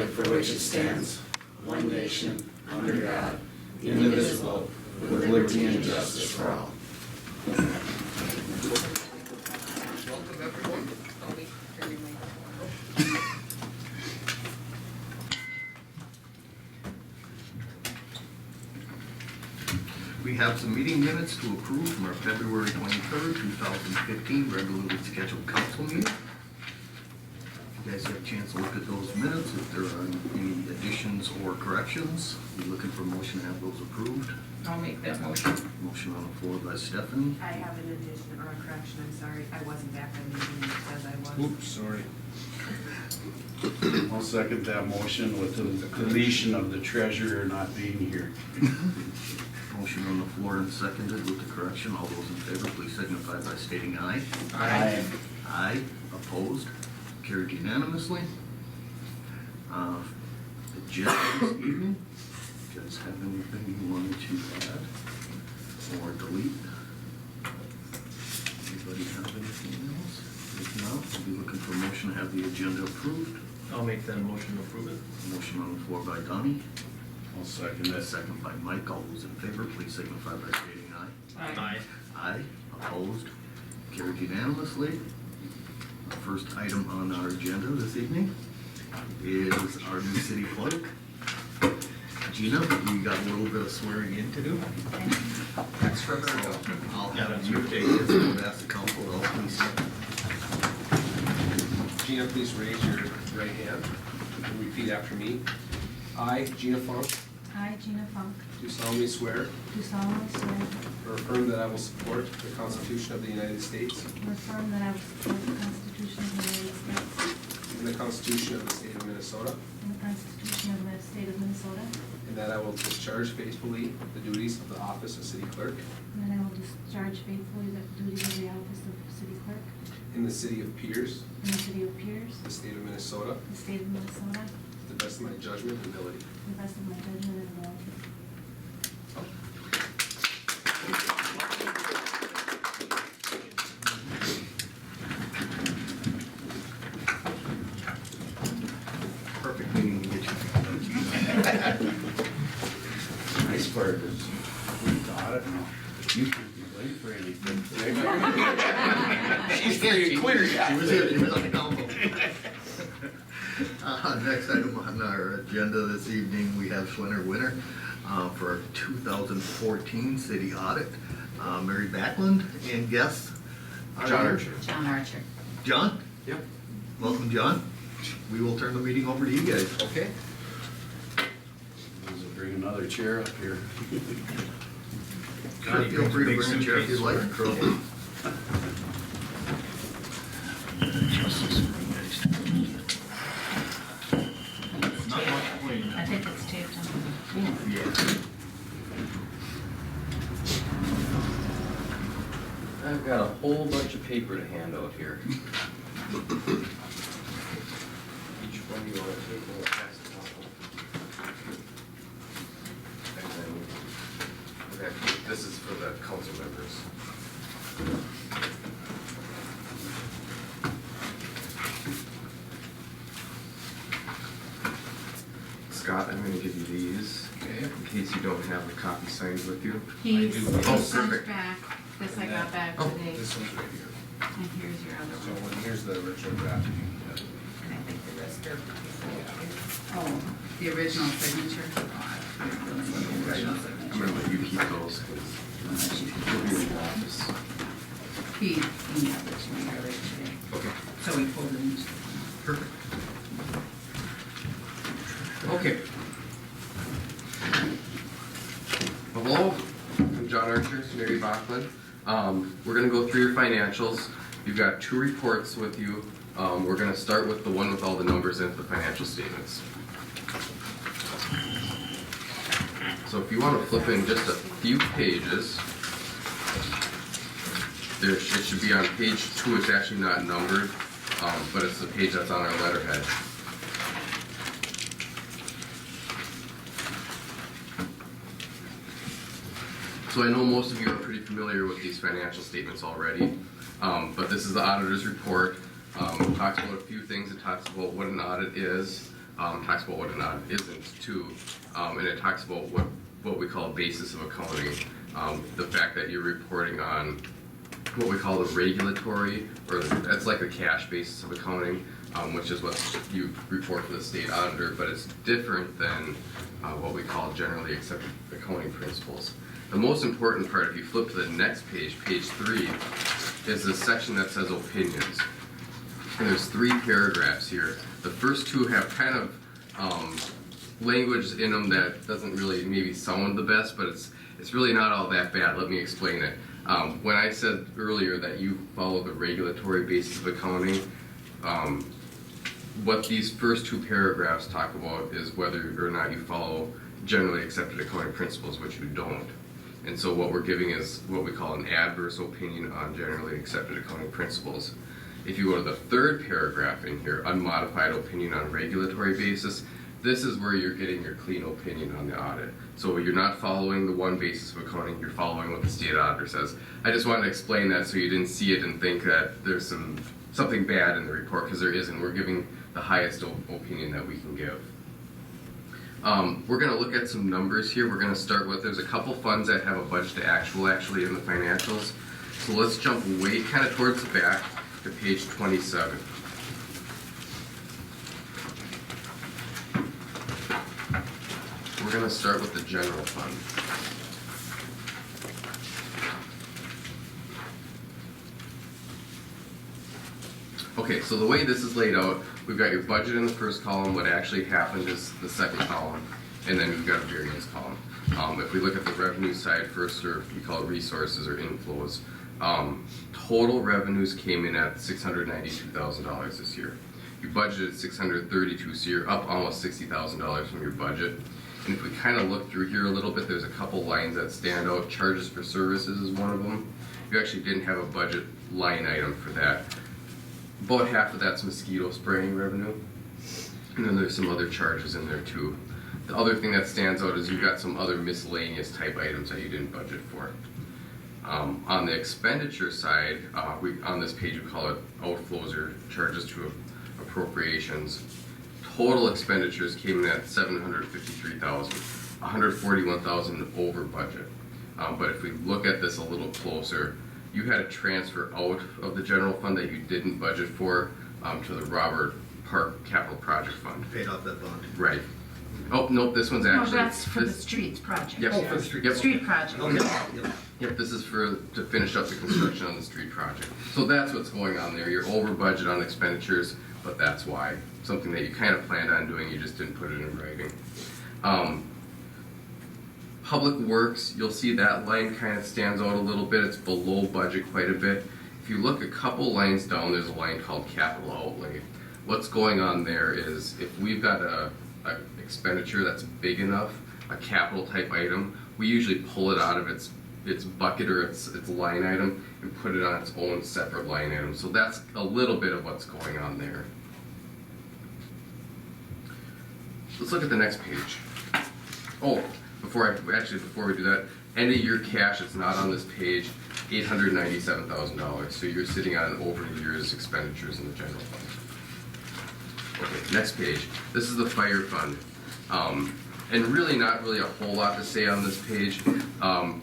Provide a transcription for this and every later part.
republic for which it stands, one nation, under God, indivisible, with liberty and justice for all. Welcome, everyone. I'll be turning my We have some meeting minutes to approve from our February 23rd, 2015 regularly scheduled council meeting. If you guys have a chance to look at those minutes, if there are any additions or corrections, we're looking for a motion to have those approved. I'll make that motion. Motion on the floor by Stephanie. I have an addition or a correction, I'm sorry, I wasn't back on the meeting as I was. Oops, sorry. I'll second that motion with the deletion of the treasurer not being here. Motion on the floor and seconded with the correction. All those in favor, please signify by stating aye. Aye. Aye. Opposed? Carried unanimously. Agenda this evening. Do you guys have anything you wanted to add or delete? Anybody have anything else? If not, we'll be looking for a motion to have the agenda approved. I'll make that motion to approve it. Motion on the floor by Donnie. I'll second that. Second by Mike. All those in favor, please signify by stating aye. Aye. Aye. Opposed? Carried unanimously. The first item on our agenda this evening is our new city clerk. Gina, we got a little bit of swearing in to do. Extra So I'll have you take this and ask the council to all please stand. Gina, please raise your right hand and repeat after me. I, Gina Funk, I, Gina Funk, do solemnly swear do solemnly swear or affirm that I will support the Constitution of the United States or affirm that I will support the Constitution of the United States and the Constitution of the State of Minnesota, and the Constitution of the State of Minnesota, and that I will discharge faithfully the duties of the office of city clerk and that I will discharge faithfully the duties of the office of city clerk in the city of Pierz, in the city of Pierz, the state of Minnesota, the state of Minnesota, to the best of my judgment and ability. to the best of my judgment and ability. Perfect meeting to get you. Nice part is, we got it now. You can't be late for anything. She's pretty clear, yeah. She was here, she was on the council. Next item on our agenda this evening, we have Schlenner Wenner for our 2014 city audit. Mary Backlund and guests. John Archer. John Archer. John? Yep. Welcome, John. We will turn the meeting over to you guys. Okay. Bring another chair up here. Sure, feel free to bring a chair if you'd like. Not much clean. I think it's taped on. Yeah. I've got a whole bunch of paper to hand out here. Each one you want to take and pass it out. And then, okay, this is for the council members. Scott, I'm gonna give you these, in case you don't have the copy signed with you. He's Oh, sent perfect. back, this I got back Oh, today, This one's right here. and here's your other So one. here's the original draft. And I think the rest are. Oh, the original signature. I'm gonna let you keep those, because you'll be in the office. He emailed it to me earlier today, Okay. so we pulled it into. Perfect. Okay. Hello, I'm John Archer, Mary Backlund. We're gonna go through your financials. You've got two reports with you. We're gonna start with the one with all the numbers in the financial statements. So if you wanna flip in just a few pages, it should be on page 2. It's actually not numbered, but it's the page that's on our letterhead. So I know most of you are pretty familiar with these financial statements already, but this is the auditor's report. It talks about a few things. It talks about what an audit is, talks about what an audit isn't too, and it talks about what we call a basis of accounting. The fact that you're reporting on what we call the regulatory, or it's like a cash basis of accounting, which is what you report to the state auditor, but it's different than what we call generally accepted accounting principles. The most important part, if you flip to the next page, page 3, is the section that says opinions. And there's 3 paragraphs here. The first 2 have kind of language in them that doesn't really maybe sound the best, but it's really not all that bad. Let me explain it. When I said earlier that you follow the regulatory basis of accounting, what these first 2 paragraphs talk about is whether or not you follow generally accepted accounting principles, which you don't. And so what we're giving is what we call an adverse opinion on generally accepted accounting principles. If you go to the 3rd paragraph in here, unmodified opinion on regulatory basis, this is where you're getting your clean opinion on the audit. So you're not following the one basis of accounting, you're following what the state auditor says. I just wanted to explain that so you didn't see it and think that there's something bad in the report, because there isn't. We're giving the highest opinion that we can give. We're going to look at some numbers here. We're going to start with, there's a couple funds that have a budget to actual actually in the financials. So let's jump way kind of towards the back to page 27. We're going to start with the general fund. Okay, so the way this is laid out, we've got your budget in the first column, what actually happened is the second column, and then we've got a variance column. If we look at the revenue side first, or we call it resources or inflows, total revenues came in at $692,000 this year. You budgeted $632,000, so you're up almost $60,000 from your budget. And if we kind of look through here a little bit, there's a couple lines that stand out. Charges for services is one of them. You actually didn't have a budget line item for that. About half of that's mosquito spraying revenue, and then there's some other charges in there too. The other thing that stands out is you've got some other miscellaneous type items that you didn't budget for. On the expenditure side, on this page we call it outflows or charges to appropriations. Total expenditures came in at $753,000, $141,000 over budget. But if we look at this a little closer, you had a transfer out of the general fund that you didn't budget for to the Robert Park Capital Project Fund. Paid off that bond. Right. Oh, nope, this one's No, actually. that's for the streets project. Yep. Oh, for the street. Yep. Street project. Okay, yep. Yep, this is to finish up the construction on the street project. So that's what's going on there. You're over budget on expenditures, but that's why. Something that you kind of planned on doing, you just didn't put it in writing. Public Works, you'll see that line kind of stands out a little bit. It's below budget quite a bit. If you look a couple lines down, there's a line called capital outlay. What's going on there is if we've got a expenditure that's big enough, a capital type item, we usually pull it out of its bucket or its line item and put it on its own separate line item. So that's a little bit of what's going on there. Let's look at the next page. Oh, before we do that, end of year cash, it's not on this page, $897,000. So you're sitting on an over year's expenditures in the general fund. Okay, next page. This is the fire fund. And really not really a whole lot to say on this page.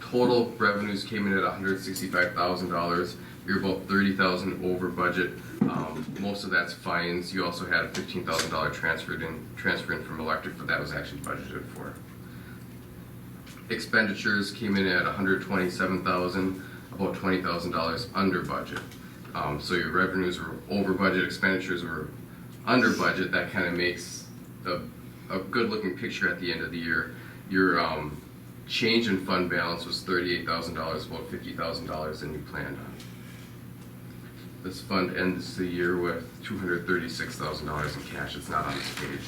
Total revenues came in at $165,000. You're about $30,000 over budget. Most of that's fines. You also had a $15,000 transfer in from electric, but that was actually budgeted for. Expenditures came in at $127,000, about $20,000 under budget. So your revenues were over budget, expenditures were under budget. That kind of makes a good looking picture at the end of the year. Your change in fund balance was $38,000, about $50,000 than you planned on. This fund ends the year with $236,000 in cash. It's not on this page.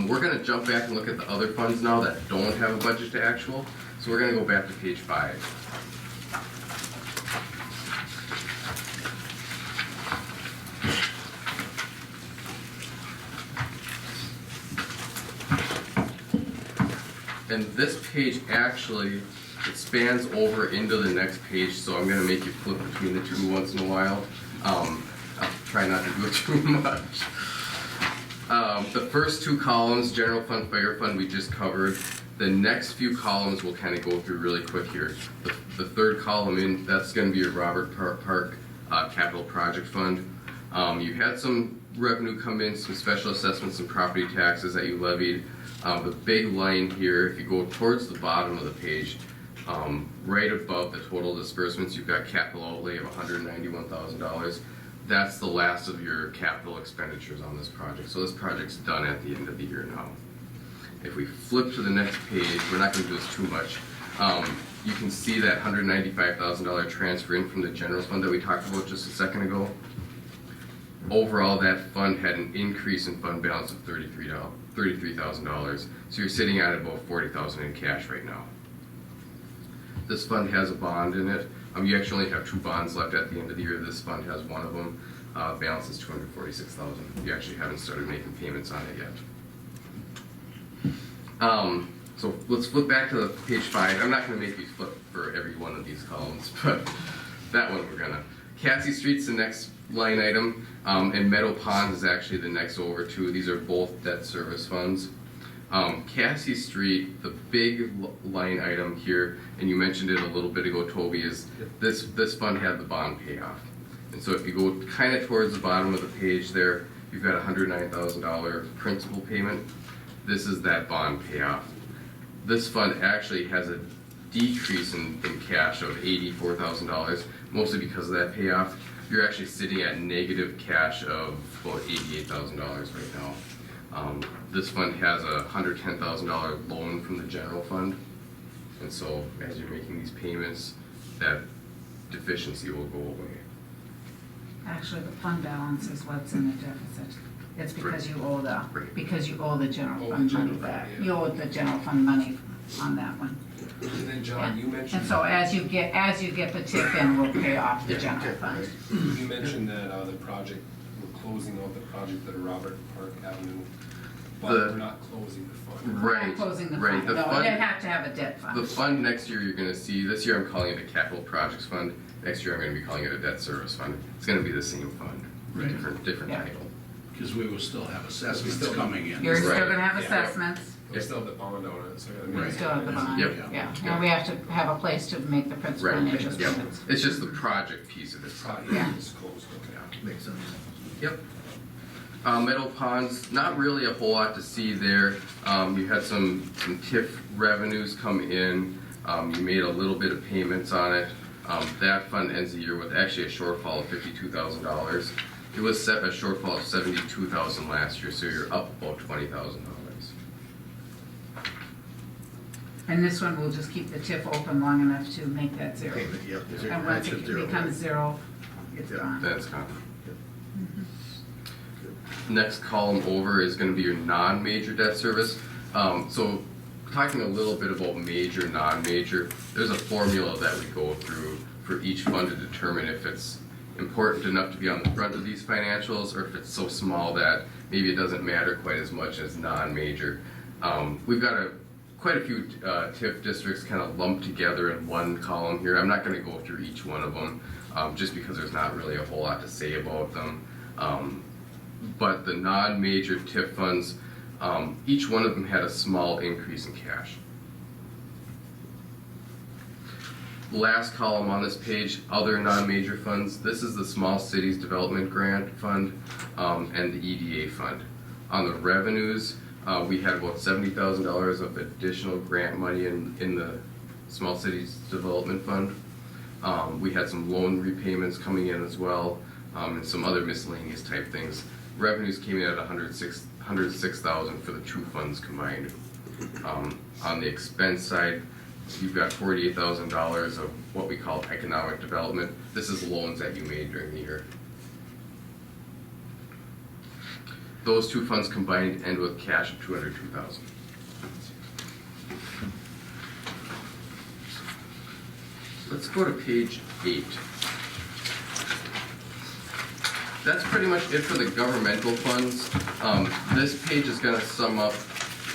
We're going to jump back and look at the other funds now that don't have a budget to actual. So we're going to go back to page 5. And this page actually, it spans over into the next page, so I'm going to make you flip between the two once in a while. try not to do too much. The first two columns, general fund, fire fund, we just covered. The next few columns we'll kind of go through really quick here. The third column in, that's going to be your Robert Park capital project fund. You had some revenue come in, some special assessments and property taxes that you levied. The big line here, if you go towards the bottom of the page, right above the total disbursements, you've got capital outlay of $191,000. That's the last of your capital expenditures on this project. So this project's done at the end of the year now. If we flip to the next page, we're not going to do this too much. You can see that $195,000 transfer in from the general fund that we talked about just a second ago. Overall, that fund had an increase in fund balance of $33,000. So you're sitting at about $40,000 in cash right now. This fund has a bond in it. You actually only have 2 bonds left at the end of the year. This fund has one of them. Balance is $246,000. You actually haven't started making payments on it yet. So let's flip back to page 5. I'm not going to make you flip for every one of these columns, but that one we're gonna. Cassie Street's the next line item, and Meadow Pond is actually the next over two. These are both debt service funds. Cassie Street, the big line item here, and you mentioned it a little bit ago, Toby, is this fund had the bond payoff. And so if you go kind of towards the bottom of the page there, you've got a $109,000 principal payment. This is that bond payoff. This fund actually has a decrease in cash of $84,000, mostly because of that payoff. You're actually sitting at negative cash of about $88,000 right now. This fund has a $110,000 loan from the general fund, and so as you're making these payments, that deficiency will go away. Actually, the fund balance is what's in the deficit. It's because you owe Right. because you owe the general Owe the fund general money fund, back. yeah. You owe the general fund money on that one. And then John, you mentioned. And so as you get the tip in, we'll pay off the general fund. You mentioned that the project, we're closing out the project at Robert Park Avenue, but The- we're not closing the fund. We're Right, not closing the right. fund. The No, fund- you have to have a debt The fund. fund next year you're gonna see, this year I'm calling it a capital projects fund. Next year I'm gonna be calling it a debt service fund. It's gonna be the same fund, Right. different Yeah. title. Because we will still have assessments still- coming in. You're still Right. gonna have Yeah. assessments. We still have the bond on it, so I We gotta still have the bond. Yep. Yeah, and we have to have a place to make the principal and Right, interest yep. payments. It's just the project piece of it. project Yeah. is closed, okay. Makes sense. Yep. Meadow Ponds, not really a whole lot to see there. You had some TIF revenues come in. You made a little bit of payments on it. That fund ends the year with actually a shortfall of $52,000. It was set a shortfall of $72,000 last year, so you're up about $20,000. And this one, we'll just keep the TIF open long enough to make that zero. Payment, yep. And once it becomes zero, it's Yep. gone. That's gone. Next column over is going to be your non-major debt service. So talking a little bit about major, non-major, there's a formula that we go through for each fund to determine if it's important enough to be on the front of these financials or if it's so small that maybe it doesn't matter quite as much as non-major. We've got quite a few TIF districts kind of lumped together in one column here. I'm not going to go through each one of them just because there's not really a whole lot to say about them. But the non-major TIF funds, each one of them had a small increase in cash. Last column on this page, other non-major funds. This is the Small Cities Development Grant Fund and the EDA Fund. On the revenues, we had about $70,000 of additional grant money in the Small Cities Development Fund. We had some loan repayments coming in as well, and some other miscellaneous type things. Revenues came in at $106,000 for the two funds combined. On the expense side, you've got $48,000 of what we call economic development. This is loans that you made during the year. Those two funds combined end with cash of $202,000. Let's go to page 8. That's pretty much it for the governmental funds. This page is going to sum up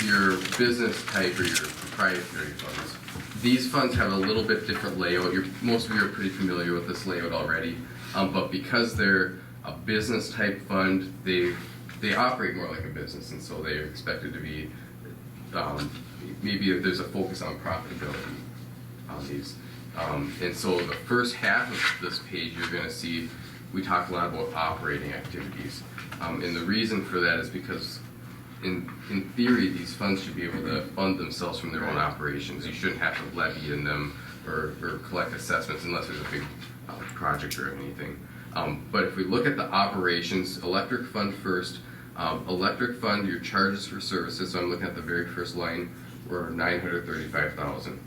your business type or your proprietary funds. These funds have a little bit different layout. Most of you are pretty familiar with this layout already, but because they're A business type fund, they operate more like a business, and so they're expected to be, maybe if there's a focus on profitability on these. And so the first half of this page, you're gonna see, we talk a lot about operating activities. And the reason for that is because in theory, these funds should be able to fund themselves from their own operations. You shouldn't have to levy in them or collect assessments unless there's a big project or anything. But if we look at the operations, electric fund first, electric fund, your charges for services, so I'm looking at the very first line, were $935,000.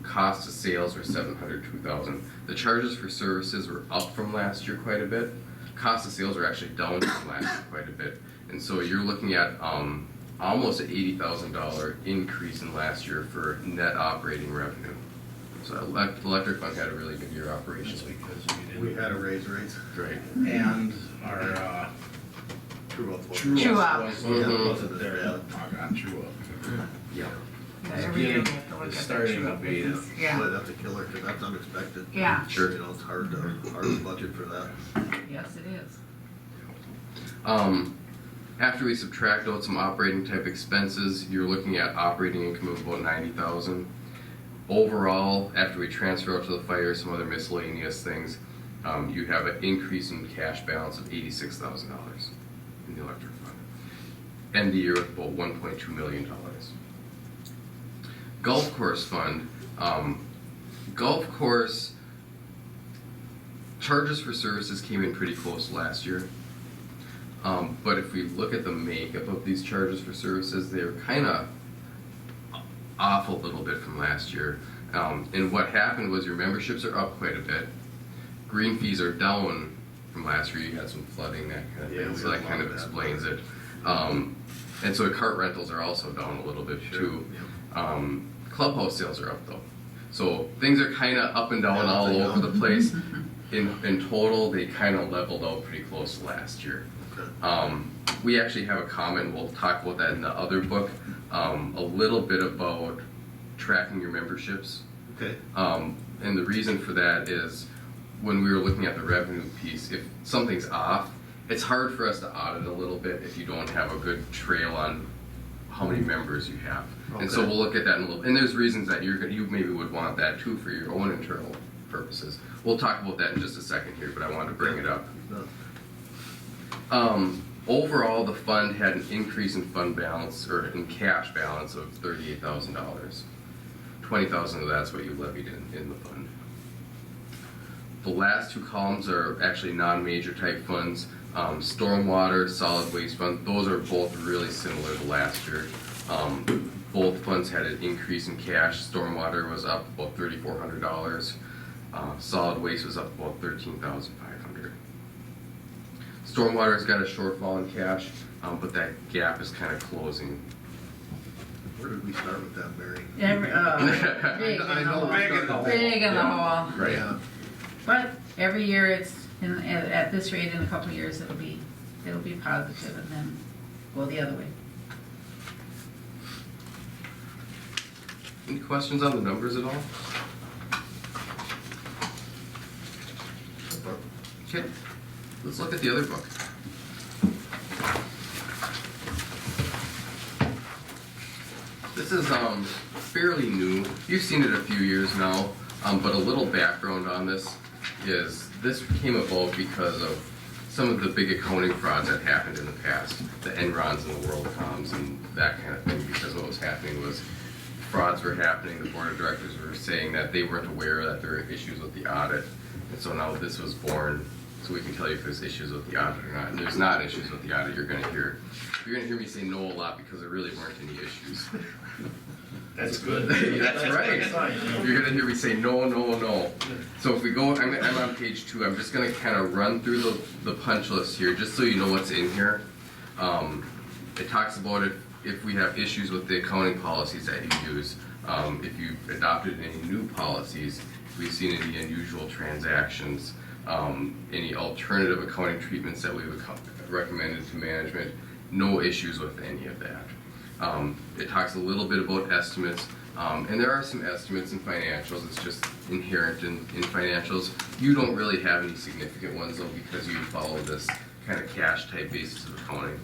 Cost of sales were $702,000. The charges for services were up from last year quite a bit. Cost of sales are actually down from last year quite a bit. And so you're looking at almost an $80,000 increase in last year for net operating revenue. So electric fund had a really good year operations. Because We had a raise rates. Great. And our, True up. True up. wasn't there yet. On true up. Yeah. Yeah, every year we have to look It's at the starting true to up be, business. But Yeah, that's a killer, cause that's unexpected. yeah, Sure. You know, it's hard to budget for that. yes, it is. After we subtract out some operating type expenses, you're looking at operating income of about $90,000. Overall, after we transfer out to the fire, some other miscellaneous things, you have an increase in cash balance of $86,000 in the electric fund. End the year with about $1.2 million. Golf course fund, golf course charges for services came in pretty close last year. But if we look at the makeup of these charges for services, they're kind of off a little bit from last year. And what happened was your memberships are up quite a bit. Green fees are down from last year. You had some flooding, that kind of Yeah, thing, we so had that a kind lot of of that. explains it. And so cart rentals are also down a little bit too. Clubhouse sales are up though. So things are kind of up and down Yeah, all they over go. the place. In total, they kind of leveled out pretty close to last year. Okay. We actually have a comment, and we'll talk about that in the other book, a little bit about tracking your memberships. Okay. And the reason for that is when we were looking at the revenue piece, if something's off, it's hard for us to audit a little bit if you don't have a good trail on how many members you have. And so Okay. we'll look at that in a little, and there's reasons that you maybe would want that too for your own internal purposes. We'll talk about that in just a second here, but I wanted to bring it up. No. Overall, the fund had an increase in fund balance, or in cash balance, of $38,000. $20,000 of that's what you levied in the fund. The last two columns are actually non-major type funds. Stormwater, solid waste fund, those are both really similar to last year. Both funds had an increase in cash. Stormwater was up about $3,400. Solid waste was up about $13,500. Stormwater's got a shortfall in cash, but that gap is kind of closing. Where did we start with that, Mary? Big in I the know hole. we started the Big in the hole. Right. Yeah. But every year it's, at this rate, in a couple of years, it'll be positive and then go the other way. Any questions on the numbers at all? Okay, let's look at the other book. This is fairly new. You've seen it a few years now, but a little background on this is this came about because of some of the big accounting frauds that happened in the past, the Enrons and the WorldComs and that kind of thing, because what was happening was frauds were happening, the board of directors were saying that they weren't aware that there were issues with the audit, and so now this was born, so we can tell you if there's issues with the audit or not. And there's not issues with the audit. You're gonna hear me say no a lot because there really weren't any issues. That's good. That's right. good sign. You're gonna hear me say no, no, no. So if we go, I'm on page 2. I'm just gonna kind of run through the punch list here, just so you know what's in here. It talks about if we have issues with the accounting policies that you use, if you've adopted any new policies, if we've seen any unusual transactions, any alternative accounting treatments that we've recommended to management, no issues with any of that. It talks a little bit about estimates. And there are some estimates in financials, it's just inherent in financials. You don't really have any significant ones though, because you follow this kind of cash type basis of accounting.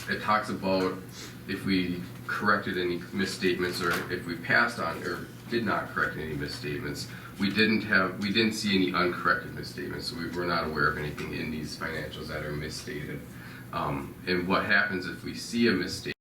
It talks about if we corrected any misstatements or if we passed on or did not correct any misstatements. We didn't see any uncorrected misstatements, so we were not aware of anything in these financials that are misstated. And what happens if we see a mistake